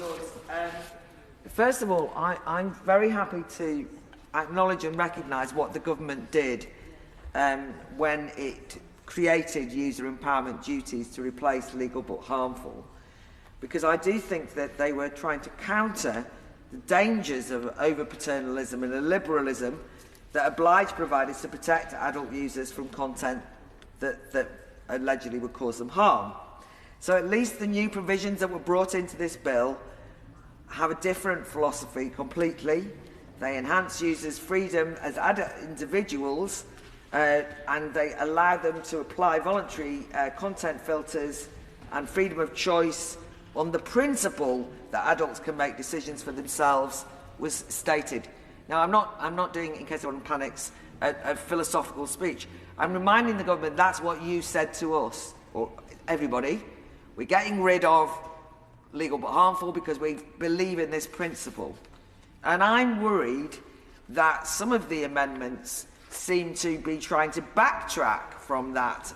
Lords. First of all, I'm very happy to acknowledge and recognise what the government did when it created user empowerment duties to replace legal but harmful, because I do think that they were trying to counter the dangers of over-paternalism and a liberalism that oblige providers to protect adult users from content that allegedly would cause them harm. So at least the new provisions that were brought into this bill have a different philosophy completely. They enhance users' freedom as individuals and they allow them to apply voluntary content filters and freedom of choice on the principle that adults can make decisions for themselves was stated. Now, I'm not doing, in case anyone panics, a philosophical speech. I'm reminding the government that's what you said to us, or everybody. We're getting rid of legal but harmful because we believe in this principle. And I'm worried that some of the amendments seem to be trying to backtrack from that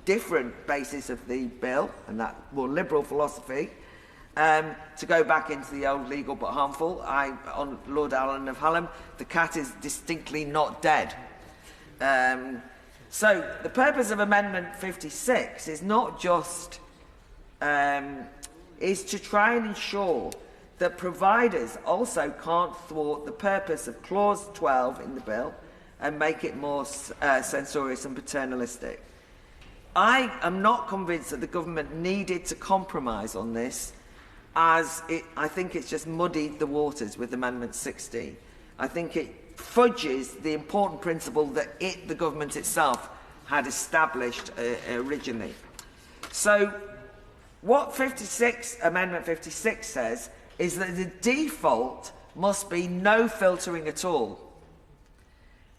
different basis of the bill and that more liberal philosophy to go back into the old legal but harmful. On Lord Allen of Hallam, the cat is distinctly not dead. So the purpose of Amendment 56 is not just is to try and ensure that providers also can't thwart the purpose of Clause 12 in the bill and make it more censorious and paternalistic. I am not convinced that the government needed to compromise on this, as I think it's just muddied the waters with Amendment 16. I think it fudges the important principle that the government itself had established originally. So what Amendment 56 says is that the default must be no filtering at all.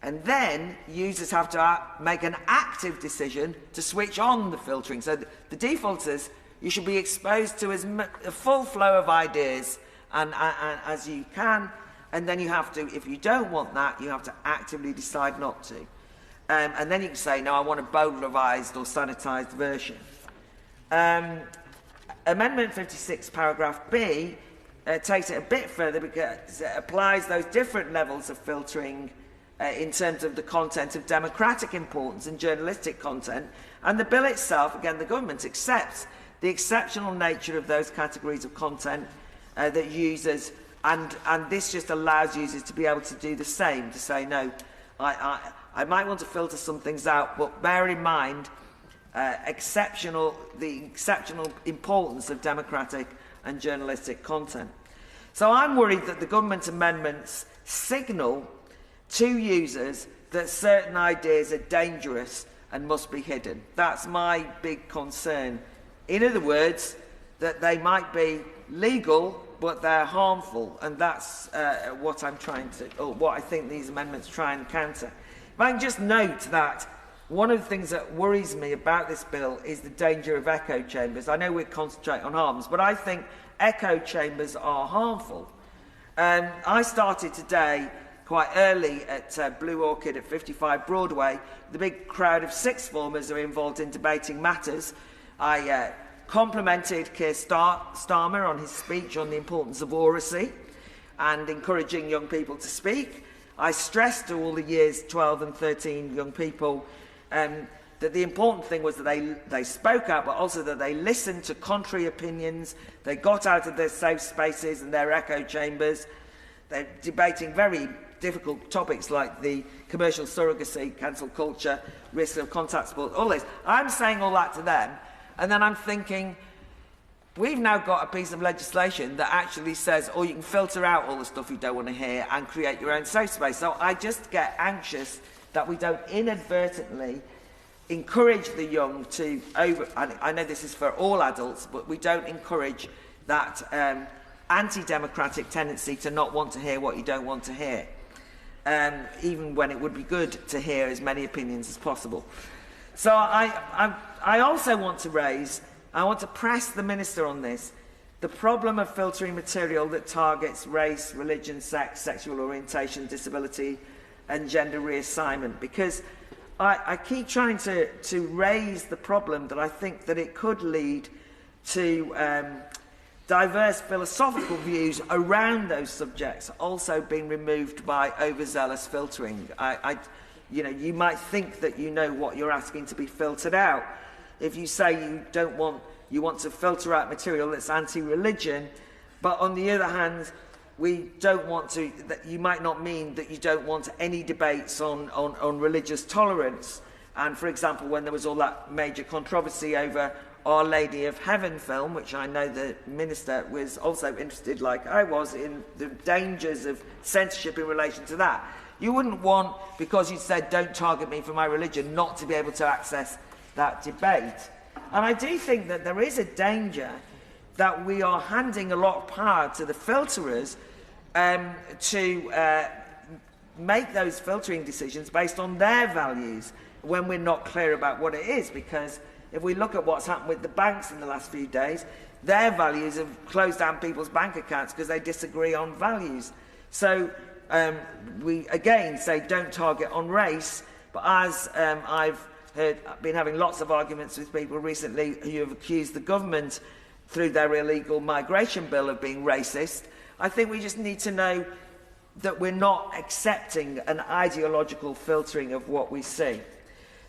And then users have to make an active decision to switch on the filtering. So the default is you should be exposed to a full flow of ideas and as you can, and then you have to, if you don't want that, you have to actively decide not to. And then you can say, no, I want a bowdlerized or sanitised version. Amendment 56, paragraph B, takes it a bit further because it applies those different levels of filtering in terms of the content of democratic importance and journalistic content. And the bill itself, again, the government accepts the exceptional nature of those categories of content that users, and this just allows users to be able to do the same, to say, no, I might want to filter some things out, but bear in mind the exceptional importance of democratic and journalistic content. So I'm worried that the government amendments signal to users that certain ideas are dangerous and must be hidden. That's my big concern. In other words, that they might be legal, but they're harmful, and that's what I think these amendments try and counter. If I can just note that one of the things that worries me about this bill is the danger of echo chambers. I know we concentrate on harms, but I think echo chambers are harmful. I started today quite early at Blue Orchid at 55 Broadway. The big crowd of sixth formers are involved in debating matters. I complimented Keir Starmer on his speech on the importance of oracy and encouraging young people to speak. I stressed to all the years 12 and 13 young people that the important thing was that they spoke out, but also that they listened to contrary opinions. They got out of their safe spaces and their echo chambers. They're debating very difficult topics like the commercial surrogacy, cancel culture, risk of contact sport, all this. I'm saying all that to them, and then I'm thinking, we've now got a piece of legislation that actually says, oh, you can filter out all the stuff you don't want to hear and create your own safe space. So I just get anxious that we don't inadvertently encourage the young to I know this is for all adults, but we don't encourage that anti-democratic tendency to not want to hear what you don't want to hear, even when it would be good to hear as many opinions as possible. So I also want to press the Minister on this, the problem of filtering material that targets race, religion, sex, sexual orientation, disability and gender reassignment, because I keep trying to raise the problem that I think that it could lead to diverse philosophical views around those subjects also being removed by overzealous filtering. You might think that you know what you're asking to be filtered out. If you say you want to filter out material that's anti-religion, but on the other hand, we don't want to, that you might not mean that you don't want any debates on religious tolerance. And for example, when there was all that major controversy over Our Lady of Heaven film, which I know the Minister was also interested, like I was, in the dangers of censorship in relation to that. You wouldn't want, because you said don't target me for my religion, not to be able to access that debate. And I do think that there is a danger that we are handing a lot of power to the filterers to make those filtering decisions based on their values when we're not clear about what it is. Because if we look at what's happened with the banks in the last few days, their values have closed down people's bank accounts because they disagree on values. So we again say don't target on race, but as I've been having lots of arguments with people recently who have accused the government through their illegal migration bill of being racist, I think we just need to know that we're not accepting an ideological filtering of what we see.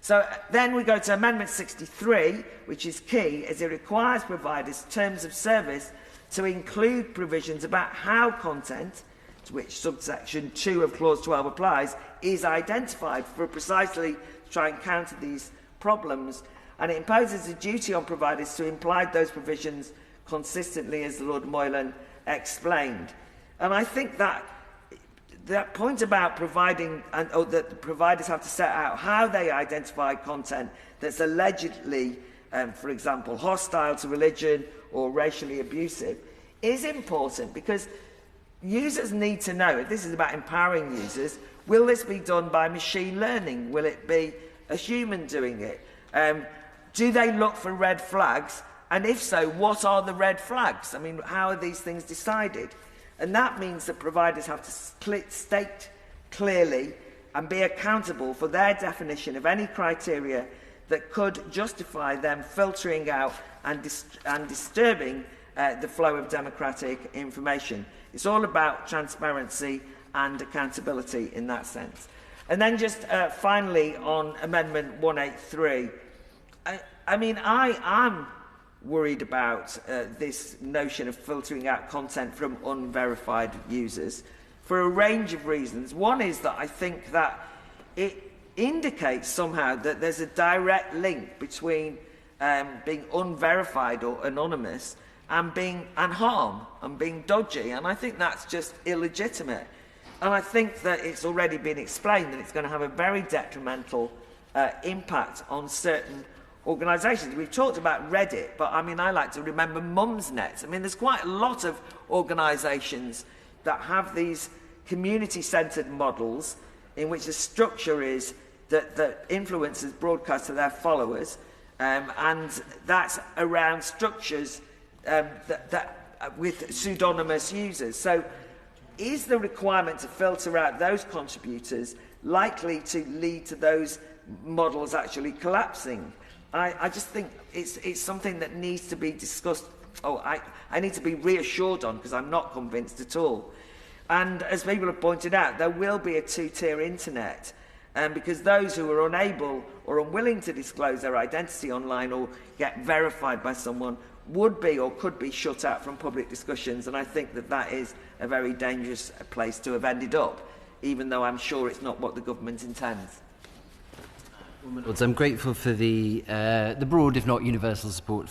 So then we go to Amendment 63, which is key, as it requires providers' terms of service to include provisions about how content, to which subsection 2 of Clause 12 applies, is identified for precisely to try and counter these problems. And it imposes a duty on providers to imply those provisions consistently, as Lord Moylan explained. And I think that point about providing, that the providers have to set out how they identify content that's allegedly, for example, hostile to religion or racially abusive, is important, because users need to know, if this is about empowering users, will this be done by machine learning? Will it be a human doing it? Do they look for red flags? And if so, what are the red flags? I mean, how are these things decided? And that means that providers have to state clearly and be accountable for their definition of any criteria that could justify them filtering out and disturbing the flow of democratic information. It's all about transparency and accountability in that sense. And then just finally on Amendment 183, I mean, I am worried about this notion of filtering out content from unverified users for a range of reasons. One is that I think that it indicates somehow that there's a direct link between being unverified or anonymous and harm and being dodgy, and I think that's just illegitimate. And I think that it's already been explained that it's going to have a very detrimental impact on certain organisations. We've talked about Reddit, but I mean, I like to remember Mumsnet. I mean, there's quite a lot of organisations that have these community-centred models in which the structure is that influencers broadcast to their followers, and that's around structures with pseudonymous users. So is the requirement to filter out those contributors likely to lead to those models actually collapsing? I just think it's something that needs to be discussed. I need to be reassured on, because I'm not convinced at all. And as people have pointed out, there will be a two-tier internet, because those who are unable or unwilling to disclose their identity online or get verified by someone would be or could be shut out from public discussions, and I think that that is a very dangerous place to have ended up, even though I'm sure it's not what the government intends. I'm grateful for the broad, if not universal, support